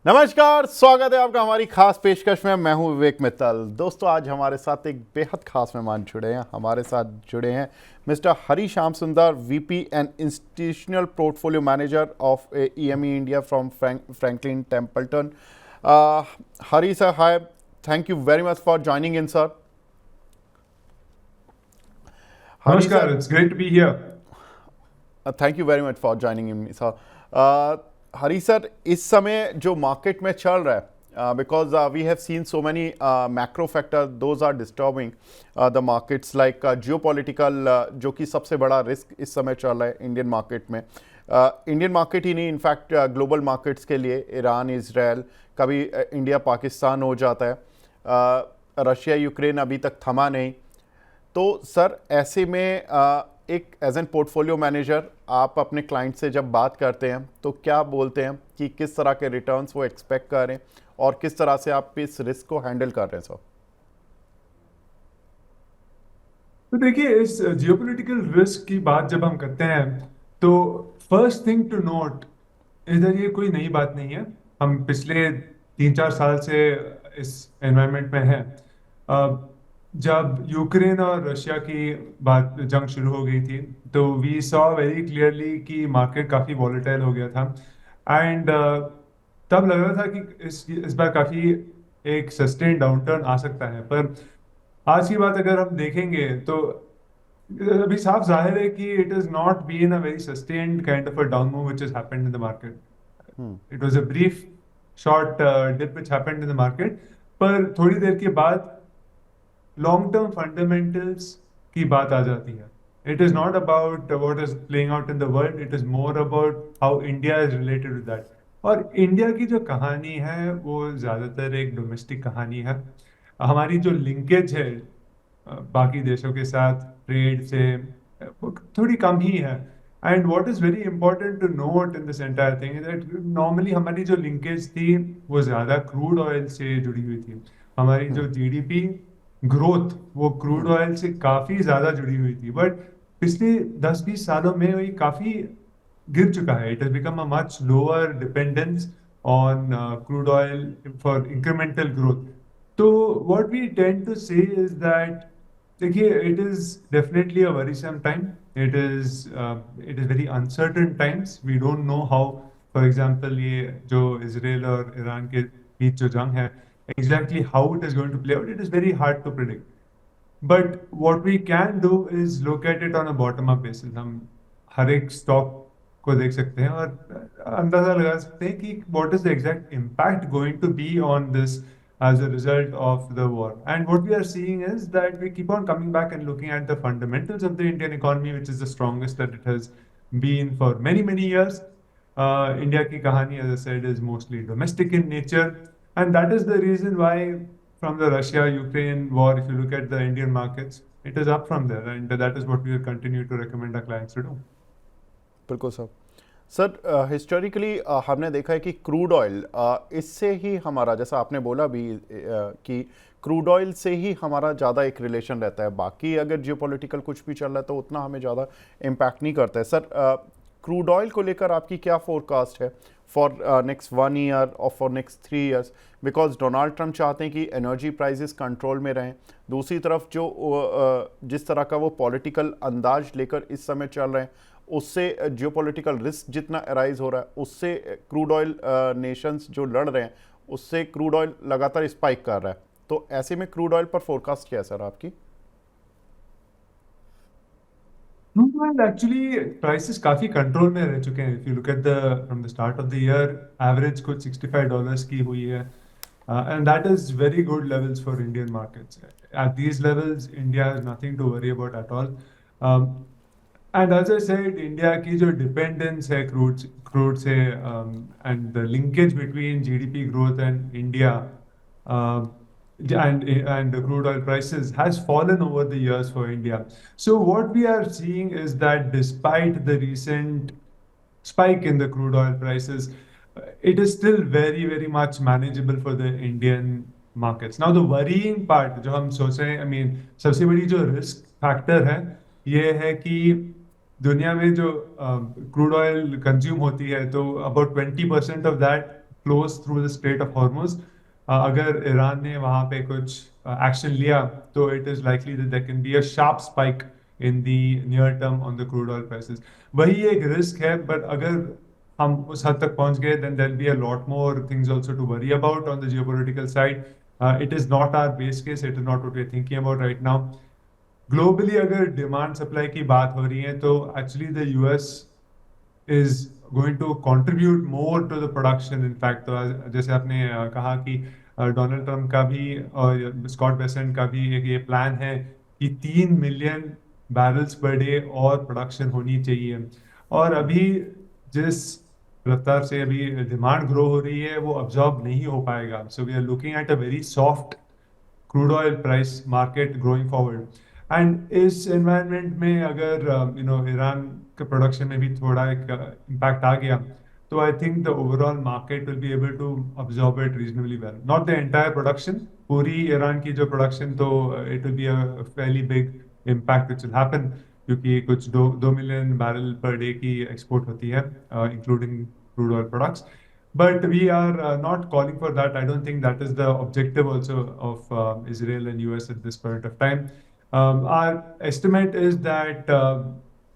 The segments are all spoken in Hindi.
नमस्कार, स्वागत है आपका हमारी खास पेशकश में। मैं हूं विवेक मित्तल। दोस्तों, आज हमारे साथ एक बेहद खास मेहमान जुड़े हैं। हमारे साथ जुड़े हैं mister Hari Shyam Sundar, VP and institutional portfolio manager of EME India from Franklin Templeton. Hari sir, hi, thank you very much for joining in sir. Hari Namaskar, sir, it's great to be here. Thank you very much for joining in sir. Hari sir, इस समय जो मार्केट में चल रहा है, because we have seen so many macro factor those are disturbing the markets, like geopolitical, जो कि सबसे बड़ा रिस्क इस समय चल रहा है इंडियन मार्केट में। इंडियन मार्केट ही नहीं, इनफैक्ट ग्लोबल मार्केट्स के लिए ईरान, इसराइल, कभी इंडिया पाकिस्तान हो जाता है, रशिया यूक्रेन अभी तक थमा नहीं। तो सर, ऐसे में एक एज एन पोर्टफोलियो मैनेजर आप अपने क्लाइंट से जब बात करते हैं तो क्या बोलते हैं कि किस तरह के रिटर्न्स वो एक्सपेक्ट करें और किस तरह से आप इस रिस्क को हैंडल कर रहे हैं सर? तो देखिए, इस जियोपॉलिटिकल रिस्क की बात जब हम करते हैं तो फर्स्ट थिंग टू नोट, इधर ये कोई नई बात नहीं है। हम पिछले 3-4 साल से इस एनवायरनमेंट में हैं। जब यूक्रेन और रशिया की बात जंग शुरू हो गई थी तो वी सॉ वेरी क्लियरली कि मार्केट काफ़ी वॉलेटाइल हो गया था। एंड तब लग रहा था कि इस बार काफ़ी एक सस्टेन डाउनटर्न आ सकता है। पर आज की बात अगर हम देखेंगे तो अभी साफ जाहिर है कि it is not been a very sustained kind of a down move which has happened in the market. It was a brief short dip which happened in the market. पर थोड़ी देर के बाद लॉन्ग टर्म फंडामेंटल्स की बात आ जाती है। It is not about what is playing out in the world, it is more about how India is related with that. और इंडिया की जो कहानी है वो ज्यादातर एक डोमेस्टिक कहानी है। हमारी जो लिंकेज है बाकी देशों के साथ ट्रेड से वो थोड़ी कम ही है। And what is very important to note in this entire thing is that normally हमारी जो लिंकेज थी वो ज्यादा क्रूड ऑयल से जुड़ी हुई थी। हमारी जो जीडीपी ग्रोथ वो क्रूड ऑयल से काफी ज्यादा जुड़ी हुई थी। बट पिछले 10-20 सालों में वही काफी गिर चुका है। It has become a much lower dependence on crude oil for incremental growth. तो what we tend to say is that, देखिए, it is definitely a worrisome time. It is very uncertain times. We don't know how, for example, ये जो इसराइल और ईरान के बीच जो जंग है, exactly how it is going to play out, it is very hard to predict. But what we can do is look at it on a bottom up basis. हम हर एक स्टॉक को देख सकते हैं और अंदाजा लगा सकते हैं कि what is the exact impact going to be on this as a result of the war. And what we are seeing is that we keep on coming back and looking at the fundamentals of the Indian economy, which is the strongest that it has been for many, many years. India की कहानी, as I said, is mostly domestic in nature. And that is the reason why, from the Russia-Ukraine war, if you look at the Indian markets, it is up from there. And that is what we will continue to recommend our clients to do. बिल्कुल सर। सर, हिस्टोरिकली हमने देखा है कि क्रूड ऑयल, इससे ही हमारा, जैसा आपने बोला भी, कि क्रूड ऑयल से ही हमारा ज़्यादा एक रिलेशन रहता है। बाकी अगर जियोपॉलिटिकल कुछ भी चल रहा है तो उतना हमें ज़्यादा इम्पैक्ट नहीं करता है। सर, क्रूड ऑयल को लेकर आपकी क्या फोरकास्ट है फॉर नेक्स्ट 1 ईयर और for next 3 years? Because Donald Trump चाहते हैं कि एनर्जी प्राइसेस कंट्रोल में रहें। दूसरी तरफ जो जिस तरह का वो पॉलिटिकल अंदाज लेकर इस समय चल रहे हैं, उससे जियोपॉलिटिकल रिस्क जितना अराइज हो रहा है, उससे क्रूड ऑयल नेशंस जो लड़ रहे हैं उससे क्रूड ऑयल लगातार स्पाइक कर रहा है। तो ऐसे में क्रूड ऑयल पर फोरकास्ट क्या है सर आपकी? Well, actually, prices काफी कंट्रोल में रह चुके हैं. If you look at the from the start of the year, average कुछ $65 की हुई है. And that is very good levels for Indian markets. At these levels, India has nothing to worry about at all. Um, and as I said, India की जो dependence है crude से, and the linkage between GDP growth and India, uh, and the crude oil prices has fallen over the years for India. So what we are seeing is that despite the recent spike in the crude oil prices, it is still very, very much manageable for the Indian markets. Now, the worrying part, जो हम सोच रहे हैं, I mean, सबसे बड़ी जो risk factor है, ये है कि दुनिया में जो क्रूड ऑयल कंज्यूम होती है तो about 20% of that flows through the Strait of Hormuz. अगर ईरान ने वहां पे कुछ एक्शन लिया तो it is likely that there can be a sharp spike in the near term on the crude oil prices. वही एक रिस्क है, बट अगर हम उस हद तक पहुंच गए then there'll be a lot more things also to worry about on the geopolitical side. It is not our base case, it is not what we're thinking about right now. Globally अगर डिमांड सप्लाई की बात हो रही है तो actually the US is going to contribute more to the production. In fact, तो जैसे आपने कहा कि डोनाल्ड ट्रम्प का भी और स्कॉट बेसेंट का भी एक ये प्लान है कि 3 मिलियन बैरल्स पर डे और प्रोडक्शन होनी चाहिए। और अभी जिस रफ्तार से अभी डिमांड ग्रो हो रही है वो अब्जॉर्ब नहीं हो पाएगा। So we are looking at a very soft crude oil price market growing forward. And इस एनवायरनमेंट में अगर ईरान के प्रोडक्शन में भी थोड़ा एक इम्पैक्ट आ गया तो I think the overall market will be able to absorb it reasonably well, not the entire production, पूरी ईरान की जो प्रोडक्शन, तो it will be a fairly big impact which will happen, क्योंकि कुछ 2 मिलियन बैरल पर डे की एक्सपोर्ट होती है including crude oil products. But we are not calling for that. I don't think that is the objective also of Israel and US at this point of time. Our estimate is that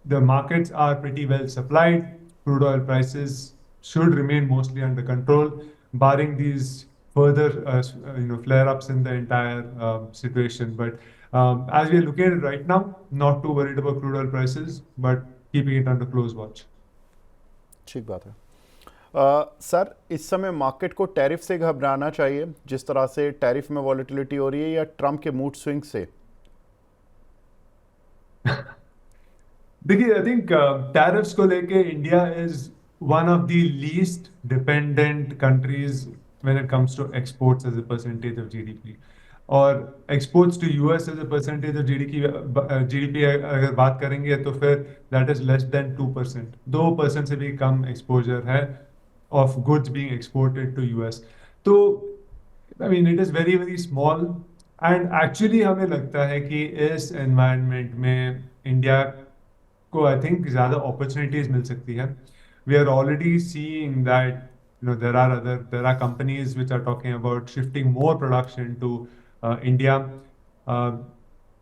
the markets are pretty well supplied. Crude oil prices should remain mostly under control, barring these further flare-ups in the entire situation. But as we are looking at it right now, not too worried about crude oil prices, but keeping it under close watch. ठीक बात है। सर, इस समय मार्केट को टैरिफ से घबराना चाहिए जिस तरह से टैरिफ में वॉलेटिलिटी हो रही है, या ट्रम्प के मूड स्विंग से? देखिए, आई थिंक टैरिफ्स को लेके India is one of the least dependent countries when it comes to exports as a percentage of GDP, और exports to US as a percentage of GDP अगर बात करेंगे तो फिर दैट इज लेस देन 2%, 2% से भी कम एक्सपोजर है of goods being exported to US. तो I mean it is very very small, and actually हमें लगता है कि इस environment में इंडिया को I think ज़्यादा opportunities मिल सकती है. We are already seeing that there are companies which are talking about shifting more production to India.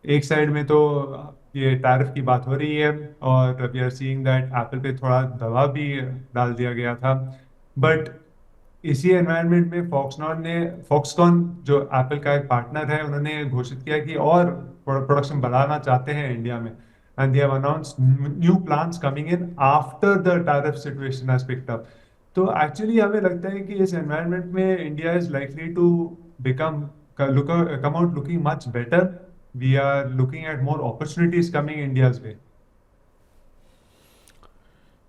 एक साइड में तो ये टैरिफ की बात हो रही है, और we are seeing that Apple पे थोड़ा दबाव भी डाल दिया गया था, बट इसी एनवायरनमेंट में फॉक्सकॉन जो एप्पल का एक पार्टनर है, उन्होंने घोषित किया कि और प्रोडक्शन बढ़ाना चाहते हैं इंडिया में, and they have announced new plans coming in after the tariff situation has picked up. तो एक्चुअली हमें लगता है कि इस एनवायरनमेंट में India is likely to come out looking much better. We are looking at more opportunities coming India's way.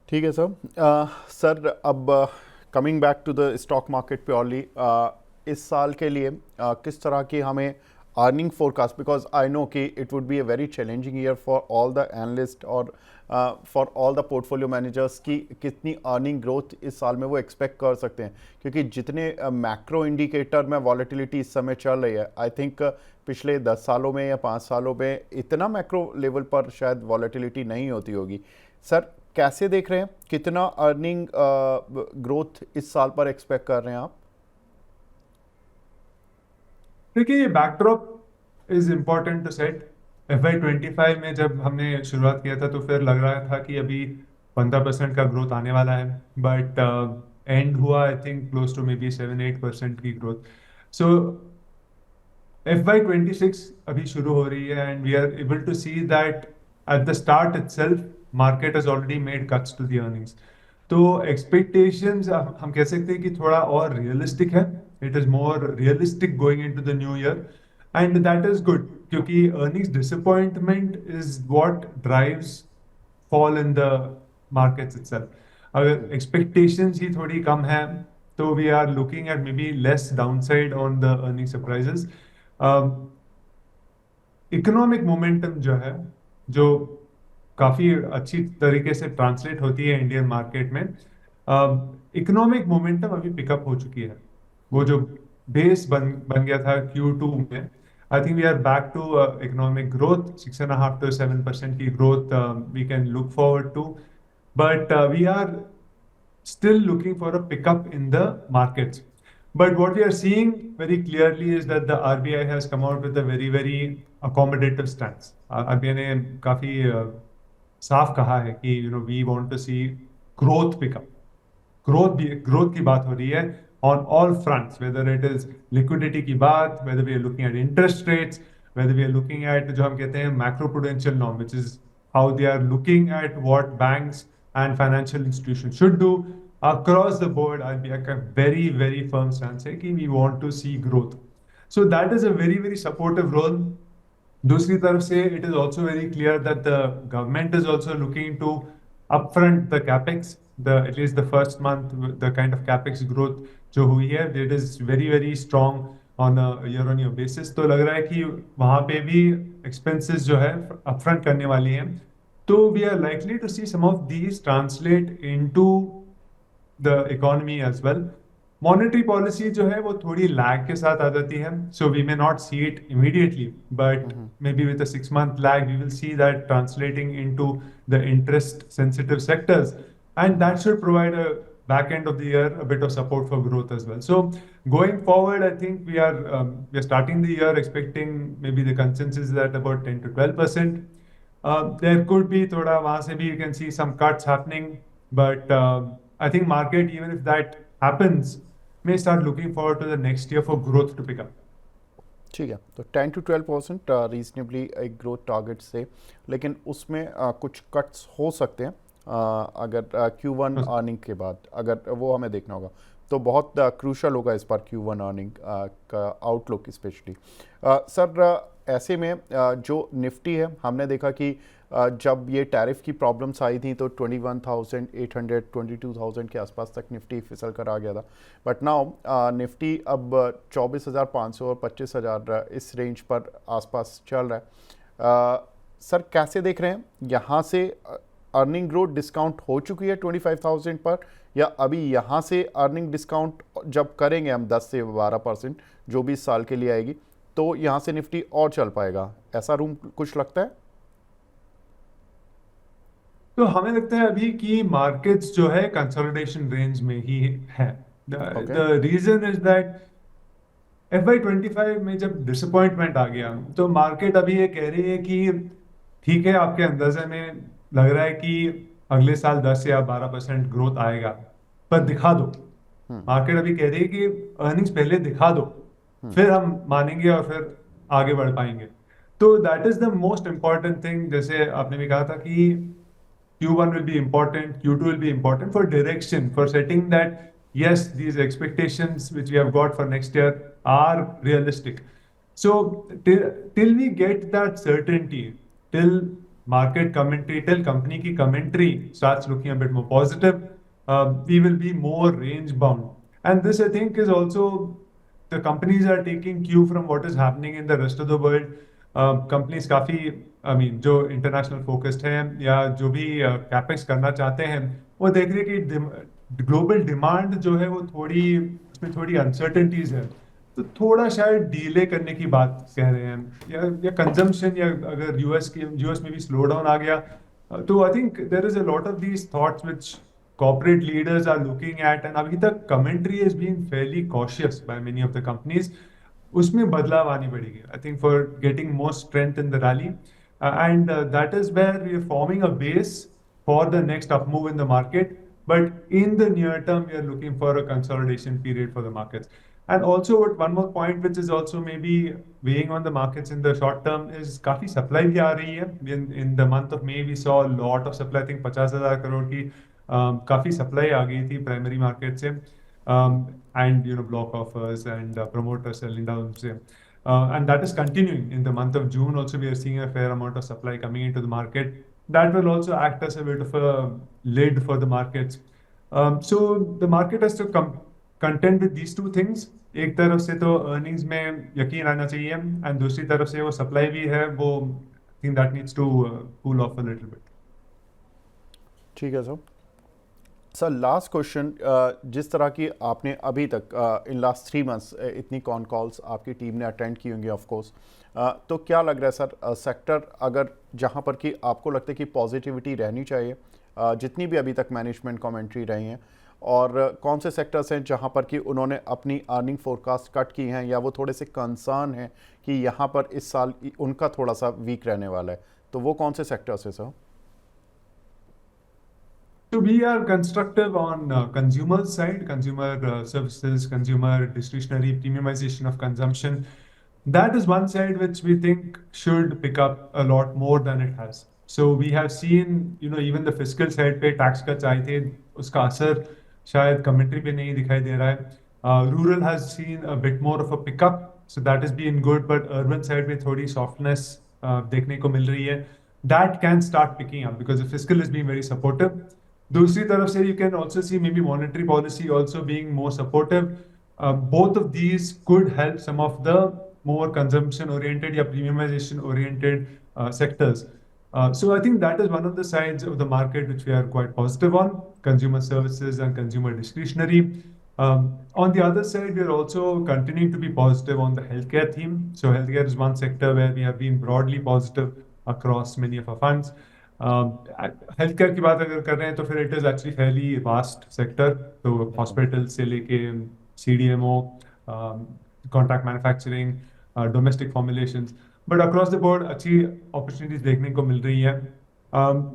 ठीक है सर। सर, अब coming back to the stock market purely, इस साल के लिए किस तरह की हमें earning forecast, because I know कि it would be a very challenging year for all the analyst और for all the portfolio managers की कितनी अर्निंग ग्रोथ इस साल में वो एक्सपेक्ट कर सकते हैं, क्योंकि जितने मैक्रो इंडिकेटर में वॉलेटिलिटी इस समय चल रही है, आई थिंक पिछले 10 सालों में या 5 सालों में इतना मैक्रो लेवल पर शायद वॉलेटिलिटी नहीं होती होगी। सर, कैसे देख रहे हैं, कितना अर्निंग ग्रोथ इस साल पर एक्सपेक्ट कर रहे हैं आप? देखिए, ये backdrop is important to set. FY25 में जब हमने शुरुआत किया था तो फिर लग रहा था कि अभी 15% का ग्रोथ आने वाला है, बट एंड हुआ I think close to maybe 7-8% की ग्रोथ. सो FY26 अभी शुरू हो रही है, and we are able to see that at the start itself market has already made cuts to the earnings. तो एक्सपेक्टेशंस हम कह सकते हैं कि थोड़ा और रियलिस्टिक है. It is more realistic going into the new year, and that is good, क्योंकि earnings disappointment is what drives fall in the markets itself. अगर एक्सपेक्टेशंस ही थोड़ी कम है तो we are looking at may be less downside on the earning surprises. Economic momentum जो है, जो काफी अच्छी तरीके से ट्रांसलेट होती है इंडियन मार्केट में, इकोनॉमिक मोमेंटम अभी पिकअप हो चुकी है. वो जो बेस बन गया था Q2 में, I think we are back to economic growth. 6.5 to 7% की growth we can look forward to, but we are still looking for a pickup in the markets. But what we are seeing very clearly is that the RBI has come out with a very, very accommodative stance. RBI ने काफी साफ कहा है कि we want to see growth pickup. Growth की बात हो रही है on all fronts, whether it is liquidity की बात, whether we are looking at interest rates, whether we are looking at जो हम कहते हैं macro prudential norm, which is how they are looking at what banks and financial institutions should do. Across the board, RBI का very, very firm stance है कि we want to see growth. So that is a very, very supportive role. दूसरी तरफ से it is also very clear that the government is also looking to upfront the capex, at least the first month, the kind of capex growth जो हुई है, it is very, very strong on a year-on-year basis. तो लग रहा है कि वहाँ पे भी expenses जो है upfront करने वाली हैं. तो we are likely to see some of these translate into the economy as well. Monetary policy जो है वो थोड़ी lag के साथ आ जाती है, so we may not see it immediately, but maybe with a 6-month lag we will see that translating into the interest sensitive sectors, and that should provide a back end of the year a bit of support for growth as well. So going forward, I think we are starting the year expecting maybe the consensus is at about 10 to 12%. There could be thoda वहाँ से भी you can see some cuts happening, but I think market, even if that happens, may start looking forward to the next year for growth to pick up. ठीक है, तो 10 to 12% रीजनेबली एक ग्रोथ टारगेट से, लेकिन उसमें कुछ कट्स हो सकते हैं अगर Q1 अर्निंग के बाद, अगर वो हमें देखना होगा तो बहुत क्रूशल होगा इस बार Q1 अर्निंग का आउटलुक स्पेशली। सर ऐसे में जो निफ्टी है, हमने देखा कि जब ये टैरिफ की प्रॉब्लम्स आई थी तो 21,800 22,000 के आसपास तक निफ्टी फिसल कर आ गया था, बट नाउ निफ्टी अब 24,500 और 25,000 इस रेंज पर आसपास चल रहा है। सर कैसे देख रहे हैं, यहाँ से अर्निंग ग्रोथ डिस्काउंट हो चुकी है 25,000 पर, या अभी यहाँ से अर्निंग डिस्काउंट जब करेंगे हम 10 से 12% जो भी इस साल के लिए आएगी, तो यहाँ से निफ्टी और चल पाएगा, ऐसा रूम कुछ लगता है? तो हमें लगता है अभी कि मार्केट्स जो है कंसोलिडेशन रेंज में ही है। The reason is that FY25 में जब डिसअपॉइंटमेंट आ गया तो मार्केट अभी ये कह रही है कि ठीक है, आपके अंदाजे में लग रहा है कि अगले साल 10 या 12% ग्रोथ आएगा, पर दिखा दो। मार्केट अभी कह रही है कि अर्निंग्स पहले दिखा दो, फिर हम मानेंगे और फिर आगे बढ़ पाएंगे। तो that is the most important thing. जैसे आपने भी कहा था कि Q1 will be important, Q2 will be important for direction, for setting that yes, these expectations which we have got for next year are realistic. So till we get that certainty, till market commentary, till company ki commentary starts looking a bit more positive, we will be more range bound. And this I think is also, the companies are taking cue from what is happening in the rest of the world. Companies काफ़ी जो इंटरनेशनल फोकस्ड हैं या जो भी कैपेक्स करना चाहते हैं, वो देख रहे हैं कि ग्लोबल डिमांड जो है वो थोड़ी, उसमें थोड़ी अनसर्टेनिटीज है, तो थोड़ा शायद डीले करने की बात कह रहे हैं, या कंजम्पशन, या अगर यूएस में भी स्लो डाउन आ गया, तो I think there is a lot of these thoughts which corporate leaders are looking at, and अभी तक commentary has been fairly cautious by many of the companies. उसमें बदलाव आनी पड़ेगी, I think, for getting more strength in the rally, and that is where we are forming a base for the next up move in the market. But in the near term, we are looking for a consolidation period for the markets. And also, one more point which is also maybe weighing on the markets in the short term is काफी supply भी आ रही है. In the month of May, we saw a lot of supply. I think 50,000 crore की काफी supply आ गई थी primary market से. And block offers and promoters selling down. And that is continuing in the month of June. Also, we are seeing a fair amount of supply coming into the market. That will also act as a bit of a lid for the markets. So the market has to contend with these two things. एक तरफ से तो earnings में यकीन आना चाहिए, and दूसरी तरफ से वो supply भी है, वो I think that needs to cool off a little bit. ठीक है सर, लास्ट क्वेश्चन, जिस तरह की आपने अभी तक इन लास्ट 3 मंथ्स इतनी कॉन कॉल्स आपकी टीम ने अटेंड की होंगी ऑफ कोर्स, तो क्या लग रहा है सर, सेक्टर अगर जहां पर कि आपको लगता है कि पॉजिटिविटी रहनी चाहिए, जितनी भी अभी तक मैनेजमेंट कमेंट्री रही हैं, और कौन से सेक्टर्स हैं जहां पर कि उन्होंने अपनी अर्निंग फोरकास्ट कट की हैं या वो थोड़े से कंसर्न हैं कि यहाँ पर इस साल उनका थोड़ा सा वीक रहने वाला है, तो वो कौन से सेक्टर्स हैं sir? So we are constructive on consumer side, consumer services, consumer discretionary premiumization of consumption. That is one side which we think should pick up a lot more than it has. So we have seen, even the fiscal side पे tax cuts आए थे, उसका असर शायद commentary पे नहीं दिखाई दे रहा है. Rural has seen a bit more of a pickup, so that has been good, but urban side पे थोड़ी softness देखने को मिल रही है. That can start picking up because the fiscal is being very supportive. दूसरी तरफ से you can also see maybe monetary policy also being more supportive. Both of these could help some of the more consumption oriented या premiumization oriented sectors. So I think that is one of the sides of the market which we are quite positive on, consumer services and consumer discretionary. On the other side, we are also continuing to be positive on the healthcare theme. So healthcare is one sector where we have been broadly positive across many of our funds. Health care की बात अगर कर रहे हैं तो फिर it is actually Fairlie vast sector, तो हॉस्पिटल से लेके CDMO, contract manufacturing, domestic formulations, but across the board अच्छी अपॉर्चुनिटीज देखने को मिल रही है.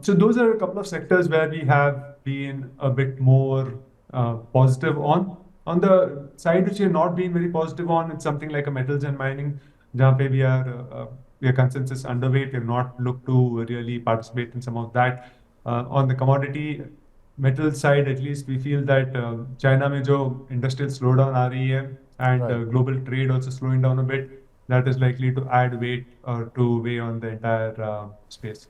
So those are a couple of sectors where we have been a bit more positive on. On the side which we have not been very positive on, it's something like a metals and mining, जहाँ पे we are consensus underweight. We have not looked to really participate in some of that. On the commodity metal side, at least we feel that China में जो industrial slowdown आ रही है and Right. global trade also slowing down a bit, that is likely to add weight or to weigh on the entire space.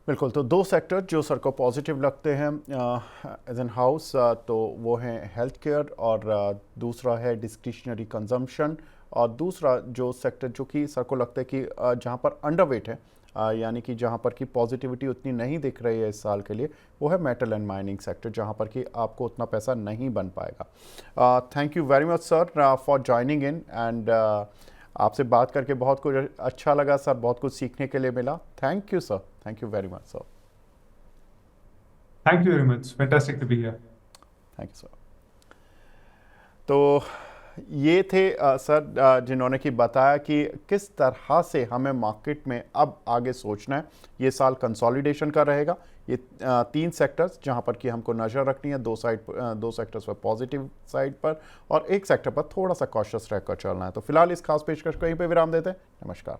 बिल्कुल, तो दो सेक्टर जो सर को पॉजिटिव लगते हैं एज एन हाउस, तो वो हैं हेल्थ केयर और दूसरा है डिस्क्रिशनरी कंजम्पशन, और दूसरा जो सेक्टर जो कि सर को लगता है कि जहाँ पर अंडरवेट है, यानी कि जहाँ पर कि पॉजिटिविटी उतनी नहीं दिख रही है इस साल के लिए, वो है मेटल एंड माइनिंग सेक्टर, जहाँ पर कि आपको उतना पैसा नहीं बन पाएगा. Thank you very much sir for joining in, and आपसे बात करके बहुत कुछ अच्छा लगा सर, बहुत कुछ सीखने के लिए मिला. Thank you sir, thank you very much sir. Thank you very much. Fantastic to be here. Thank you sir. तो ये थे सर जिन्होंने कि बताया कि किस तरह से हमें मार्केट में अब आगे सोचना है. ये साल कंसोलिडेशन का रहेगा. ये 3 सेक्टर्स जहां पर कि हमको नज़र रखनी है, दो सेक्टर्स पर पॉजिटिव साइड पर और एक सेक्टर पर थोड़ा सा कॉशियस रहकर चलना है. तो फिलहाल इस खास पेशकश को यहीं पे विराम देते हैं. नमस्कार.